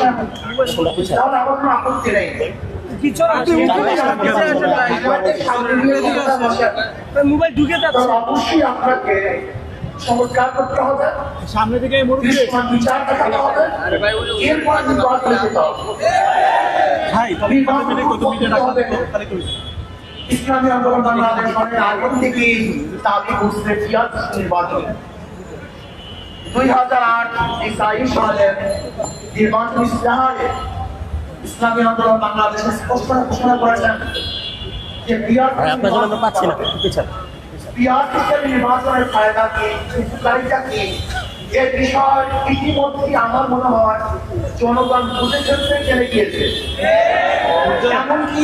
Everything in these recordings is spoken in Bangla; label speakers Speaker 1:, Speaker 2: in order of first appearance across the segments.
Speaker 1: আসেন তাহলে আমার কোনো আপত্তি নেই।
Speaker 2: মোবাইল ঢুকে যাচ্ছে,
Speaker 1: অবশ্যই আপনাকে চমৎকার করতে হবে,
Speaker 2: সামনে থেকে
Speaker 1: বিচার দেখাতে হবে, এরপরে কিন্তু আসলে যেতে হবে। ইসলামী আন্দোলন বাংলাদেশ অনেক আগে থেকেই দাবি করছে পিয়াজ নির্বাচন। 2008 সালের নির্বাচন ইশতেহারে ইসলামী আন্দোলন বাংলাদেশ স্পষ্ট ঘোষণা করেছেন যে পিয়াজ নির্বাচনের ফায়দা কি, উপকারিতা কি, এ বিষয় ইতিমধ্যে আমার মনে হয় জনগণ বুঝে ফেলতে চলে গিয়েছে। এমনকি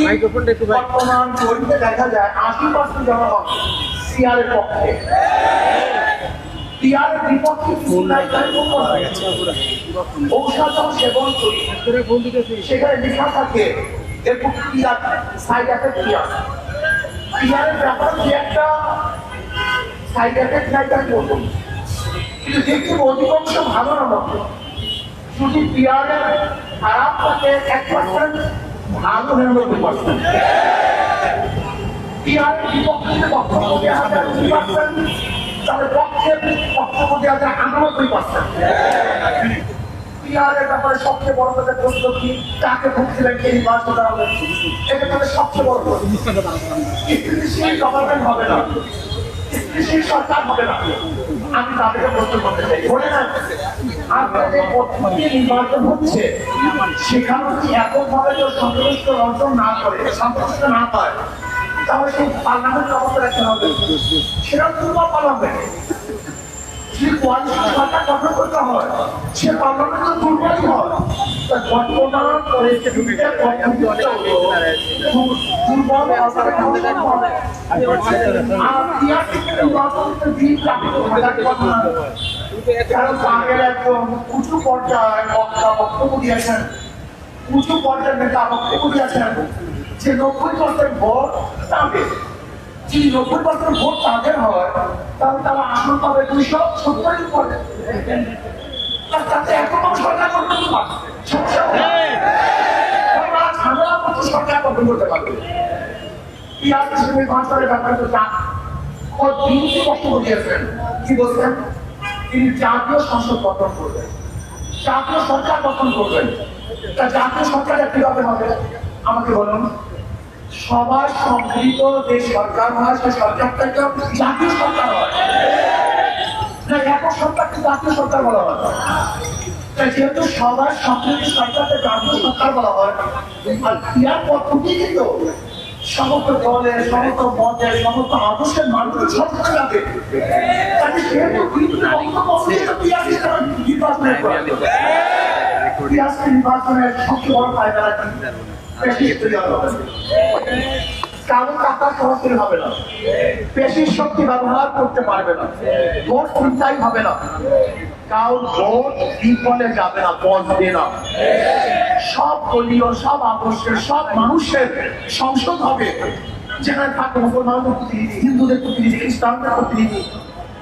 Speaker 1: বর্তমান জরিপে দেখা যায় 80% জনগণ পিয়ারের পক্ষে, পিয়ারের বিপক্ষে ঔষধ সেবন করি, সেখানে লেখা থাকে এরপর পিয়ার সাইড এফেক্ট কি আছে। পিয়ারের ব্যাপারে যে একটা সাইড এফেক্ট নাই তাই বলবো, কিন্তু দেখতে অধিকাংশ ভালো না মতো যদি পিয়ারের খারাপ থাকে 1%, ভালো 99%। পিয়ারের বিপক্ষে বক্তব্য দেওয়া যায় 2%, তাহলে পক্ষের বক্তব্য দেওয়া যায় 98%। পিয়ারের ব্যাপারে সবচেয়ে বড় কথা প্রশ্ন কি, কাকে ভুগছিলেন কে নির্বাচন করা হবে, এটা তাদের সবচেয়ে বড় প্রশ্ন। স্থিতিশীল গভর্নমেন্ট হবে না, স্থিতিশীল সরকার হবে না। আমি তাদেরকে প্রশ্ন করতে চাই, বলে না আপনাদের পদ্ধতি নির্বাচন হচ্ছে সেখানে কি এককভাবে কেউ সন্তুষ্ট অর্জন না করে, সন্তুষ্ট না পায়, তাহলে সেই পার্লামেন্ট অবস্থা রাখতে হবে। সেরকম দুর্বল পার্লামেন্ট যদি কোয়ালিশন সরকার গঠন করতে হয়, সে পার্লামেন্ট তো দুর্বলই হয়। বর্তমান পরিস্থিতিতে দুর্বল উঁচু পর্যায়ে বক্তব্য দিয়েছেন, উঁচু পর্যায়ের নেতা বক্তব্য দিয়েছেন যে 90% ভোট তাদের, যদি 90% ভোট তাদের হয় তাহলে তারা আসন পাবে 270 উপরে। তাতে একদম সরকার করতে পারবে, ঝামেলা করতে সরকার গঠন করতে পারবে। পিয়াজ নির্বাচনের ব্যাপারে তো বিরোধী বক্তব্য দিয়েছেন, কি বলছেন তিনি জাতীয় সংসদ গঠন করবেন, জাতীয় সরকার গঠন করবেন। তা জাতীয় সরকারটা কিভাবে হবে আমাকে বলুন। সবার সম্মিলিত যে সরকার হয় সে সরকারটাকে জাতীয় সরকার হয় না, একক সরকারকে জাতীয় সরকার বলা হয়। তাই যেহেতু সবার সম্মিলিত সরকারকে জাতীয় সরকার বলা হয়, আর ক্রিয়ার পদ্ধতি কিন্তু সমস্ত দলের, সমস্ত মতের, সমস্ত আদর্শের মানুষের সরকার যাবে। তাই সেহেতু নির্বাচনের সবচেয়ে বড় ফায়দা কারণ টাকা সরাসরি হবে না, পেশির শক্তি ব্যবহার করতে পারবে না, ভোট চিন্তাই হবে না, কারণ ভোট বিফলে যাবে না, বসবে না। সব দলীয়, সব আদর্শের, সব মানুষের সংসদ হবে, যেখানে থাকবে মুসলমানদের প্রতিনিধি, হিন্দুদের প্রতিনিধি, খ্রিস্টানদের প্রতিনিধি,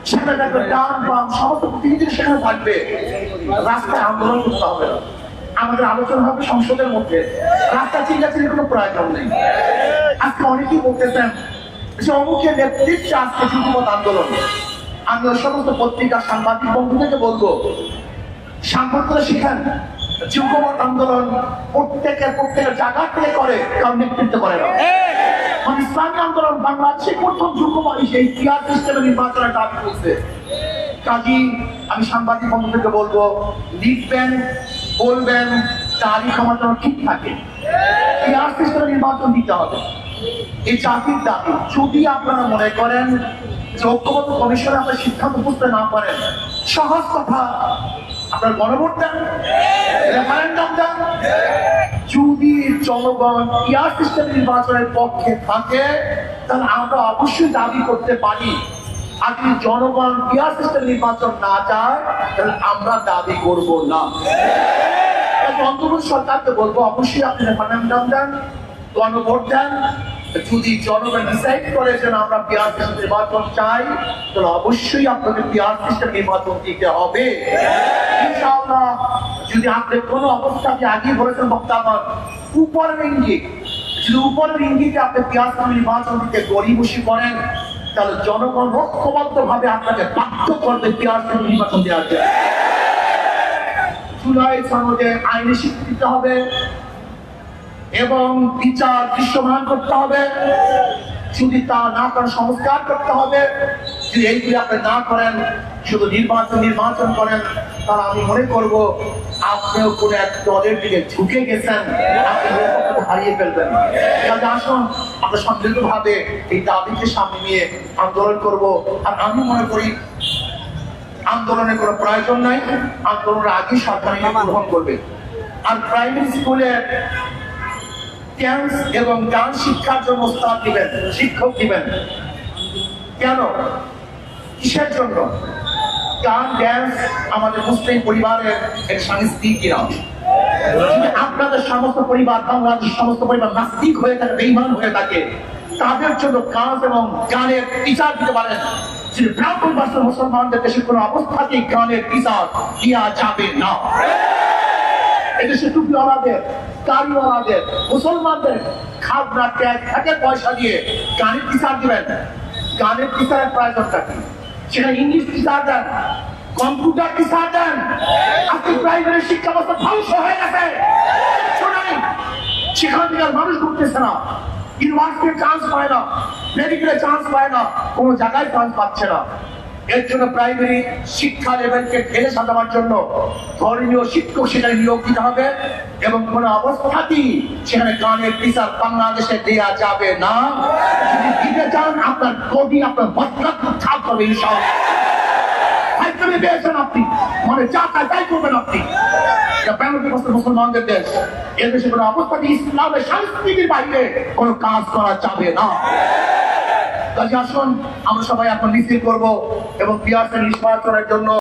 Speaker 1: সেখানে থাকবে ডান বাম সমস্ত প্রতিনিধি সেখানে থাকবে। রাস্তায় আন্দোলন করতে হবে না, আমাদের আলোচনা হবে সংসদের মধ্যে, রাস্তা চিল্লাচিল্লির কোনো প্রয়োজন নেই। আজকে অনেকেই বলতেছেন যে অমুকের নেতৃত্বে আজকে যুগপৎ আন্দোলন। আমি ওই সমস্ত পত্রিকা সাংবাদিক বন্ধুদেরকে বলবো, সাংবাদিকরা শিখেন যুগপৎ আন্দোলন প্রত্যেকের জায়গা থেকে করে, কারণ নেতৃত্ব করে না। ইসলামী আন্দোলন বাংলাদেশে প্রথম যুগপৎ সেই পিয়ার সিস্টেমে নির্বাচনের দাবি করছে। কাজী আমি সাংবাদিক বন্ধুদেরকে বলবো, লিখবেন, বলবেন, তারই সমাজ ঠিক থাকে, পিয়ার সিস্টেমে নির্বাচন দিতে হবে, এই জাতির দাবি। যদি আপনারা মনে করেন যে ঐক্যবদ্ধ কমিশনে আপনার সিদ্ধান্ত বুঝতে না পারেন, সহজ কথা, আপনার গণভোট দেন, রেফারেন্ডাম দেন। যদি জনগণ পিয়ার সিস্টেম নির্বাচনের পক্ষে থাকে তাহলে আমরা অবশ্যই দাবি করতে পারি, আর যদি জনগণ পিয়ার সিস্টেম নির্বাচন না চায় তাহলে আমরা দাবি করব না। অন্তর্বর্তী সরকারকে বলবো অবশ্যই আপনি রেফারেন্ডাম দেন, গণভোট দেন। যদি জনগণ ডিসাইড করে যে আমরা পিয়ার সিস্টেম নির্বাচন চাই তাহলে অবশ্যই আপনাকে পিয়ার সিস্টেম নির্বাচন দিতে হবে। ইনশাআল্লাহ যদি আপনি কোনো অবস্থাকে আগে বলেছেন বক্তা আমার উপরের ইঙ্গিত, যদি উপরের ইঙ্গিতে আপনি পিয়াজ নির্বাচন দিতে গরিবসী করেন, তাহলে জনগণ ঐক্যবদ্ধ ভাবে আপনাকে বাধ্য করবে পিয়াজ নির্বাচন দেওয়ার জন্য। জুলাই সনদে আইনি স্বীকৃতি দিতে হবে এবং বিচার দৃশ্যমান করতে হবে। যদি তা না করেন সংস্কার করতে হবে। যদি এইগুলি আপনি না করেন, শুধু নির্বাচন করেন, তাহলে আমি মনে করব আপনিও কোন এক দলের দিকে ঝুঁকে গেছেন, আপনি নিরাপত্তা হারিয়ে ফেলবেন। কাজে আসুন আমরা সম্মিলিত ভাবে এই দাবিকে সামনে নিয়ে আন্দোলন করব। আর আমি মনে করি আন্দোলনের কোনো প্রয়োজন নাই, আন্দোলনের আগে সরকার এটা গ্রহণ করবে। আর প্রাইমারি স্কুলে ড্যান্স এবং গান শিক্ষার জন্য ওস্তাদ দিবেন, শিক্ষক দিবেন। কেন, কিসের জন্য? গান ড্যান্স আমাদের মুসলিম পরিবারের এক সাংস্কৃতিক নাম। আপনাদের সমস্ত পরিবার, বাংলাদেশের সমস্ত পরিবার নাস্তিক হয়ে থাকে, বেঈমান হয়ে থাকে, তাদের জন্য গান এবং গানের টিচার দিতে পারেন। যদি ব্রাহ্মণ ভাষার মুসলমানদের দেশে কোনো অবস্থাতেই গানের টিচার দেওয়া যাবে না। এদেশে টুপিওয়ালাদের, দাড়িওয়ালাদের, মুসলমানদের খাজনা ট্যাক্স থেকে পয়সা দিয়ে গানের টিচার দিবেন। গানের টিচারের প্রয়োজনটা কি? সেটা ইংলিশ টিচার দেন, কম্পিউটার টিচার দেন। আপনি প্রাইমারি শিক্ষা ব্যবস্থা ধ্বংস হয়ে গেছে, সেখান থেকে আর মানুষ ঘুরতেছে না, ইউনিভার্সিটির চান্স পায় না, মেডিকেলে চান্স পায় না, কোনো জায়গায় চান্স পাচ্ছে না। এর জন্য প্রাইমারি শিক্ষা লেভেলকে ঢেলে সাজাবার জন্য ধর্মীয় শিক্ষক সেখানে নিয়োগ দিতে হবে এবং কোনো অবস্থাতেই সেখানে গানের টিচার বাংলাদেশে দেওয়া যাবে না। যদি দিতে চান আপনার গদি, আপনার বদলাত ছাপ হবে ইনশাআল্লাহ। হাইকমে পেয়েছেন আপনি, মানে যা তাই করবেন আপনি। মুসলমানদের দেশ, এদেশে কোনো অবস্থাতে ইসলামের সংস্কৃতির বাইরে কোনো কাজ করা যাবে না। কাজে আসুন আমরা সবাই এখন মিছিল করবো এবং পিয়াজ নির্বাচনের জন্য